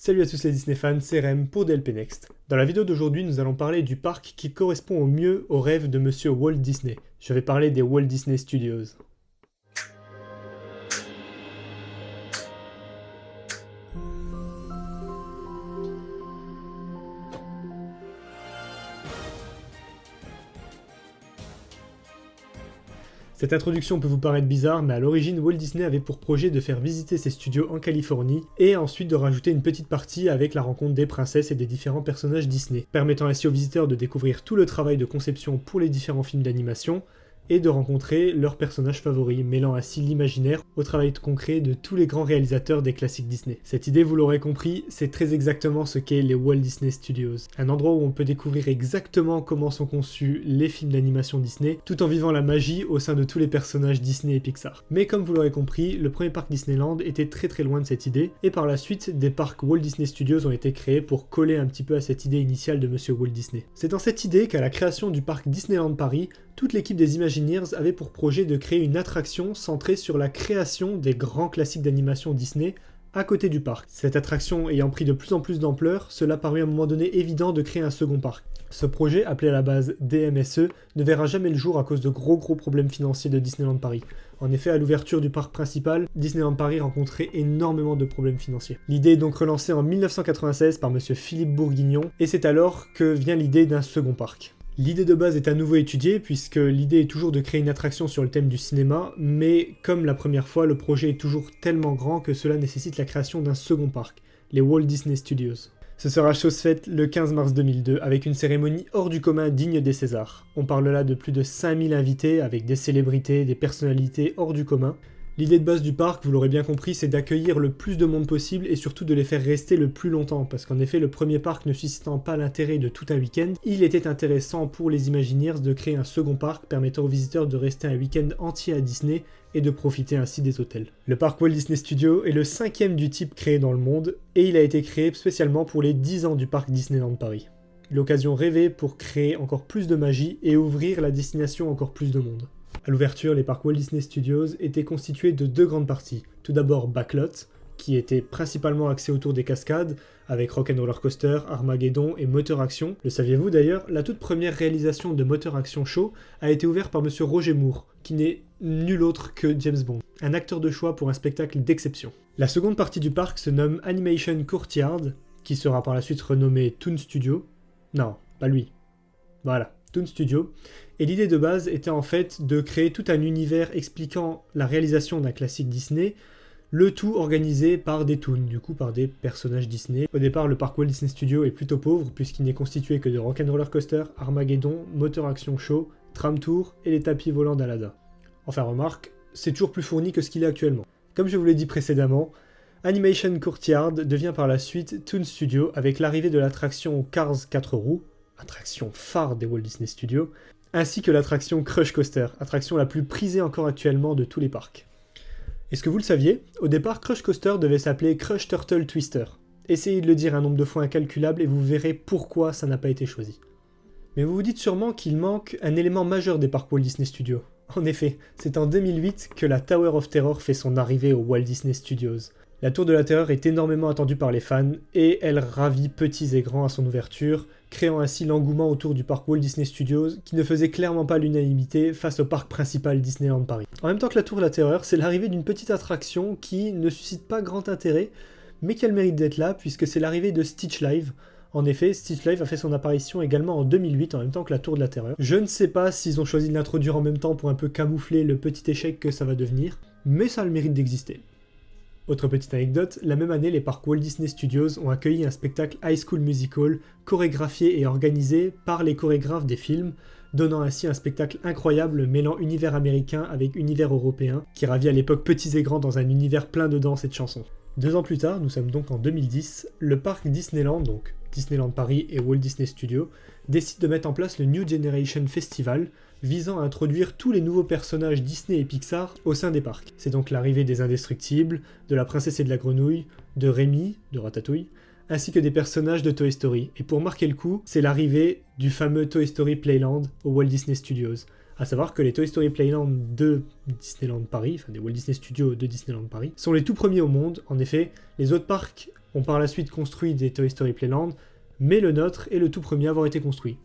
Salut à tous les Disney fans, c'est Rem pour DLP Next. Dans la vidéo d'aujourd'hui, nous allons parler du parc qui correspond au mieux aux rêves de Monsieur Walt Disney. Je vais parler des Walt Disney Studios. Cette introduction peut vous paraître bizarre, mais à l'origine, Walt Disney avait pour projet de faire visiter ses studios en Californie, et ensuite de rajouter une petite partie avec la rencontre des princesses et des différents personnages Disney, permettant ainsi aux visiteurs de découvrir tout le travail de conception pour les différents films d'animation, et de rencontrer leurs personnages favoris, mêlant ainsi l'imaginaire au travail concret de tous les grands réalisateurs des classiques Disney. Cette idée, vous l'aurez compris, c'est très exactement ce qu'est les Walt Disney Studios. Un endroit où on peut découvrir exactement comment sont conçus les films d'animation Disney, tout en vivant la magie au sein de tous les personnages Disney et Pixar. Mais comme vous l'aurez compris, le premier parc Disneyland était très loin de cette idée, et par la suite, des parcs Walt Disney Studios ont été créés pour coller un petit peu à cette idée initiale de Monsieur Walt Disney. C'est dans cette idée qu'à la création du parc Disneyland Paris, toute l'équipe des Imagineers avait pour projet de créer une attraction centrée sur la création des grands classiques d'animation Disney à côté du parc. Cette attraction ayant pris de plus en plus d'ampleur, cela parut à un moment donné évident de créer un second parc. Ce projet, appelé à la base DMSE, ne verra jamais le jour à cause de gros problèmes financiers de Disneyland Paris. En effet, à l'ouverture du parc principal, Disneyland Paris rencontrait énormément de problèmes financiers. L'idée est donc relancée en 1996 par monsieur Philippe Bourguignon, et c'est alors que vient l'idée d'un second parc. L'idée de base est à nouveau étudiée puisque l'idée est toujours de créer une attraction sur le thème du cinéma, mais comme la première fois, le projet est toujours tellement grand que cela nécessite la création d'un second parc, les Walt Disney Studios. Ce sera chose faite le 15 mars 2002 avec une cérémonie hors du commun digne des Césars. On parle là de plus de 5000 invités avec des célébrités, des personnalités hors du commun. L'idée de base du parc, vous l'aurez bien compris, c'est d'accueillir le plus de monde possible et surtout de les faire rester le plus longtemps, parce qu'en effet, le premier parc ne suscitant pas l'intérêt de tout un week-end, il était intéressant pour les Imagineers de créer un second parc permettant aux visiteurs de rester un week-end entier à Disney et de profiter ainsi des hôtels. Le parc Walt Disney Studios est le 5e du type créé dans le monde, et il a été créé spécialement pour les 10 ans du parc Disneyland Paris. L'occasion rêvée pour créer encore plus de magie et ouvrir la destination à encore plus de monde. À l'ouverture, les parcs Walt Disney Studios étaient constitués de deux grandes parties. Tout d'abord Backlot, qui était principalement axé autour des cascades, avec Rock'n'Roller Coaster, Armageddon et Moteur Action. Le saviez-vous d'ailleurs, la toute première réalisation de Moteur Action Show a été ouverte par monsieur Roger Moore, qui n'est nul autre que James Bond, un acteur de choix pour un spectacle d'exception. La seconde partie du parc se nomme Animation Courtyard, qui sera par la suite renommé Toon Studio. Non, pas lui. Voilà. Toon Studio, et l'idée de base était en fait de créer tout un univers expliquant la réalisation d'un classique Disney, le tout organisé par des toons, du coup par des personnages Disney. Au départ, le parc Walt Disney Studio est plutôt pauvre puisqu'il n'est constitué que de Rock'n'Roller Coaster, Armageddon, Moteur Action Show, Tram Tour et les tapis volants d'Aladdin. Enfin remarque, c'est toujours plus fourni que ce qu'il est actuellement. Comme je vous l'ai dit précédemment, Animation Courtyard devient par la suite Toon Studio avec l'arrivée de l'attraction Cars 4 roues, attraction phare des Walt Disney Studios, ainsi que l'attraction Crush Coaster, attraction la plus prisée encore actuellement de tous les parcs. Est-ce que vous le saviez? Au départ, Crush Coaster devait s'appeler Crush Turtle Twister. Essayez de le dire un nombre de fois incalculable et vous verrez pourquoi ça n'a pas été choisi. Mais vous vous dites sûrement qu'il manque un élément majeur des parcs Walt Disney Studios. En effet, c'est en 2008 que la Tower of Terror fait son arrivée aux Walt Disney Studios. La Tour de la Terreur est énormément attendue par les fans, et elle ravit petits et grands à son ouverture, créant ainsi l'engouement autour du parc Walt Disney Studios, qui ne faisait clairement pas l'unanimité face au parc principal Disneyland Paris. En même temps que la Tour de la Terreur, c'est l'arrivée d'une petite attraction qui ne suscite pas grand intérêt, mais qui a le mérite d'être là, puisque c'est l'arrivée de Stitch Live. En effet, Stitch Live a fait son apparition également en 2008, en même temps que la Tour de la Terreur. Je ne sais pas s'ils ont choisi de l'introduire en même temps pour un peu camoufler le petit échec que ça va devenir, mais ça a le mérite d'exister. Autre petite anecdote, la même année, les parcs Walt Disney Studios ont accueilli un spectacle High School Musical, chorégraphié et organisé par les chorégraphes des films, donnant ainsi un spectacle incroyable mêlant univers américain avec univers européen, qui ravit à l'époque petits et grands dans un univers plein de danse et de chansons. 2 ans plus tard, nous sommes donc en 2010, le parc Disneyland, donc Disneyland Paris et Walt Disney Studios, décide de mettre en place le New Generation Festival, visant à introduire tous les nouveaux personnages Disney et Pixar au sein des parcs. C'est donc l'arrivée des Indestructibles, de la Princesse et de la Grenouille, de Rémi, de Ratatouille, ainsi que des personnages de Toy Story. Et pour marquer le coup, c'est l'arrivée du fameux Toy Story Playland au Walt Disney Studios. À savoir que les Toy Story Playland de Disneyland Paris, enfin des Walt Disney Studios de Disneyland Paris, sont les tout premiers au monde. En effet, les autres parcs ont par la suite construit des Toy Story Playland, mais le nôtre est le tout premier à avoir été construit.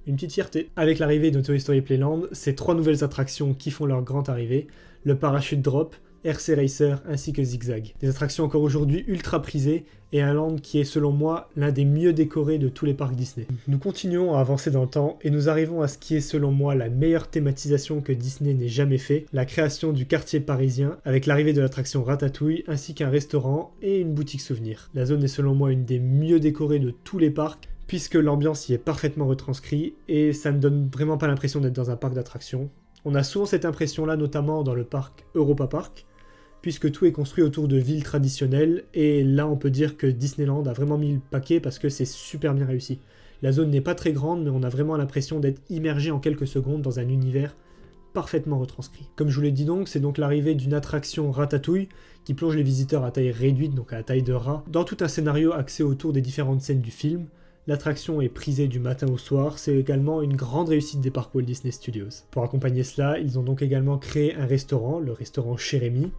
Une petite fierté. Avec l'arrivée de Toy Story Playland, c'est 3 nouvelles attractions qui font leur grande arrivée, le Parachute Drop, RC Racer ainsi que Zigzag. Des attractions encore aujourd'hui ultra prisées et un land qui est selon moi l'un des mieux décorés de tous les parcs Disney. Nous continuons à avancer dans le temps et nous arrivons à ce qui est selon moi la meilleure thématisation que Disney n'ait jamais fait, la création du quartier parisien avec l'arrivée de l'attraction Ratatouille ainsi qu'un restaurant et une boutique souvenir. La zone est selon moi une des mieux décorées de tous les parcs puisque l'ambiance y est parfaitement retranscrite et ça ne donne vraiment pas l'impression d'être dans un parc d'attractions. On a souvent cette impression-là notamment dans le parc Europa Park, puisque tout est construit autour de villes traditionnelles, et là on peut dire que Disneyland a vraiment mis le paquet parce que c'est super bien réussi. La zone n'est pas très grande, mais on a vraiment l'impression d'être immergé en quelques secondes dans un univers parfaitement retranscrit. Comme je vous l'ai dit donc, c'est donc l'arrivée d'une attraction Ratatouille qui plonge les visiteurs à taille réduite, donc à la taille de rat, dans tout un scénario axé autour des différentes scènes du film. L'attraction est prisée du matin au soir, c'est également une grande réussite des parcs Walt Disney Studios. Pour accompagner cela, ils ont donc également créé un restaurant, le restaurant Chez Rémy.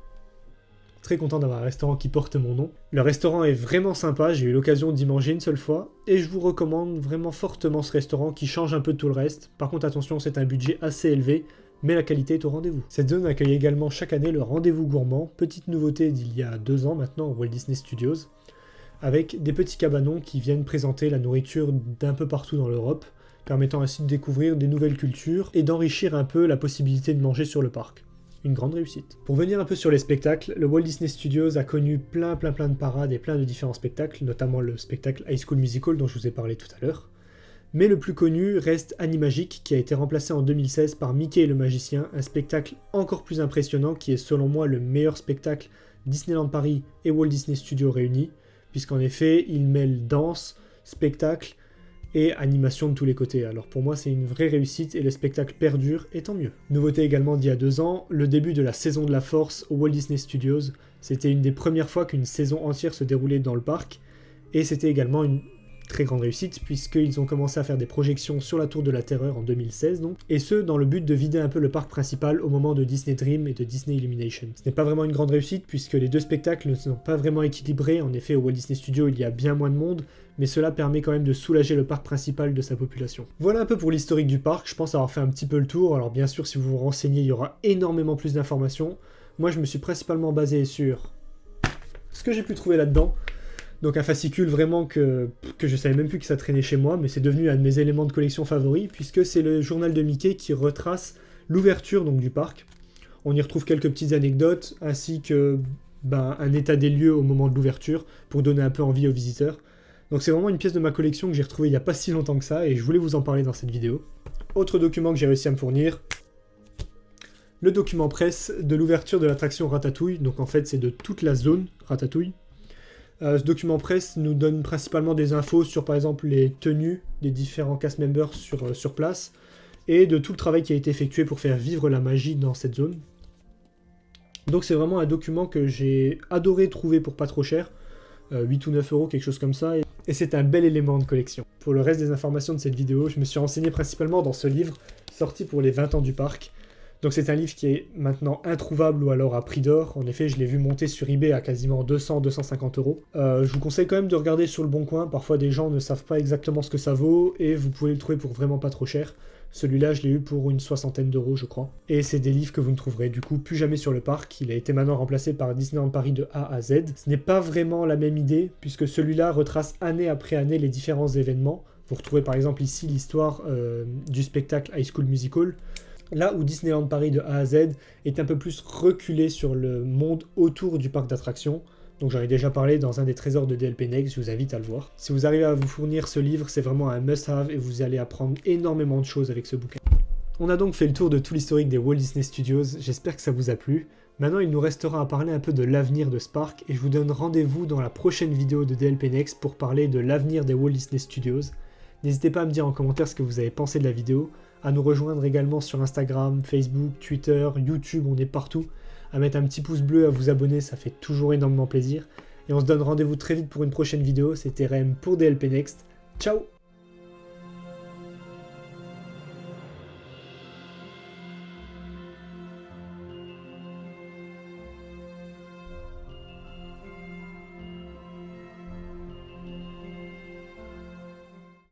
Très content d'avoir un restaurant qui porte mon nom. Le restaurant est vraiment sympa, j'ai eu l'occasion d'y manger une seule fois, et je vous recommande vraiment fortement ce restaurant qui change un peu de tout le reste. Par contre attention, c'est un budget assez élevé, mais la qualité est au rendez-vous. Cette zone accueille également chaque année le rendez-vous gourmand, petite nouveauté d'il y a 2 ans maintenant au Walt Disney Studios, avec des petits cabanons qui viennent présenter la nourriture d'un peu partout dans l'Europe, permettant ainsi de découvrir des nouvelles cultures et d'enrichir un peu la possibilité de manger sur le parc. Une grande réussite. Pour venir un peu sur les spectacles, le Walt Disney Studios a connu plein de parades et plein de différents spectacles, notamment le spectacle High School Musical dont je vous ai parlé tout à l'heure. Mais le plus connu reste Animagic, qui a été remplacé en 2016 par Mickey et le Magicien, un spectacle encore plus impressionnant qui est selon moi le meilleur spectacle Disneyland Paris et Walt Disney Studios réunis, puisqu'en effet il mêle danse, spectacle et animation de tous les côtés. Alors pour moi c'est une vraie réussite et le spectacle perdure et tant mieux. Nouveauté également d'il y a 2 ans, le début de la saison de la Force au Walt Disney Studios. C'était une des premières fois qu'une saison entière se déroulait dans le parc et c'était également une très grande réussite puisqu'ils ont commencé à faire des projections sur la Tour de la Terreur en 2016 donc, et ce dans le but de vider un peu le parc principal au moment de Disney Dream et de Disney Illumination. Ce n'est pas vraiment une grande réussite puisque les 2 spectacles ne sont pas vraiment équilibrés, en effet au Walt Disney Studios il y a bien moins de monde, mais cela permet quand même de soulager le parc principal de sa population. Voilà un peu pour l'historique du parc, je pense avoir fait un petit peu le tour, alors bien sûr si vous vous renseignez il y aura énormément plus d'informations. Moi je me suis principalement basé sur ce que j'ai pu trouver là-dedans. Donc un fascicule vraiment que je savais même plus que ça traînait chez moi, mais c'est devenu un de mes éléments de collection favoris, puisque c'est le journal de Mickey qui retrace l'ouverture donc du parc. On y retrouve quelques petites anecdotes, ainsi que un état des lieux au moment de l'ouverture, pour donner un peu envie aux visiteurs. Donc c'est vraiment une pièce de ma collection que j'ai retrouvée il n'y a pas si longtemps que ça, et je voulais vous en parler dans cette vidéo. Autre document que j'ai réussi à me fournir, le document presse de l'ouverture de l'attraction Ratatouille, donc en fait c'est de toute la zone Ratatouille. Ce document presse nous donne principalement des infos sur par exemple les tenues des différents cast members sur place et de tout le travail qui a été effectué pour faire vivre la magie dans cette zone. Donc c'est vraiment un document que j'ai adoré trouver pour pas trop cher, 8 ou 9 euros, quelque chose comme ça, et c'est un bel élément de collection. Pour le reste des informations de cette vidéo, je me suis renseigné principalement dans ce livre sorti pour les 20 ans du parc. Donc c'est un livre qui est maintenant introuvable ou alors à prix d'or. En effet, je l'ai vu monter sur eBay à quasiment 200-250 euros. Je vous conseille quand même de regarder sur le Bon Coin. Parfois des gens ne savent pas exactement ce que ça vaut et vous pouvez le trouver pour vraiment pas trop cher. Celui-là, je l'ai eu pour une 60aine d'euros, je crois. Et c'est des livres que vous ne trouverez du coup plus jamais sur le parc. Il a été maintenant remplacé par Disneyland Paris de A à Z. Ce n'est pas vraiment la même idée puisque celui-là retrace année après année les différents événements. Vous retrouvez par exemple ici l'histoire du spectacle High School Musical. Là où Disneyland Paris de A à Z est un peu plus reculé sur le monde autour du parc d'attractions. Donc j'en ai déjà parlé dans un des trésors de DLP Next, je vous invite à le voir. Si vous arrivez à vous fournir ce livre, c'est vraiment un must-have et vous allez apprendre énormément de choses avec ce bouquin. On a donc fait le tour de tout l'historique des Walt Disney Studios, j'espère que ça vous a plu. Maintenant il nous restera à parler un peu de l'avenir de ce parc et je vous donne rendez-vous dans la prochaine vidéo de DLP Next pour parler de l'avenir des Walt Disney Studios. N'hésitez pas à me dire en commentaire ce que vous avez pensé de la vidéo, à nous rejoindre également sur Instagram, Facebook, Twitter, YouTube, on est partout, à mettre un petit pouce bleu, à vous abonner, ça fait toujours énormément plaisir. Et on se donne rendez-vous très vite pour une prochaine vidéo, c'était Rem pour DLP Next, ciao!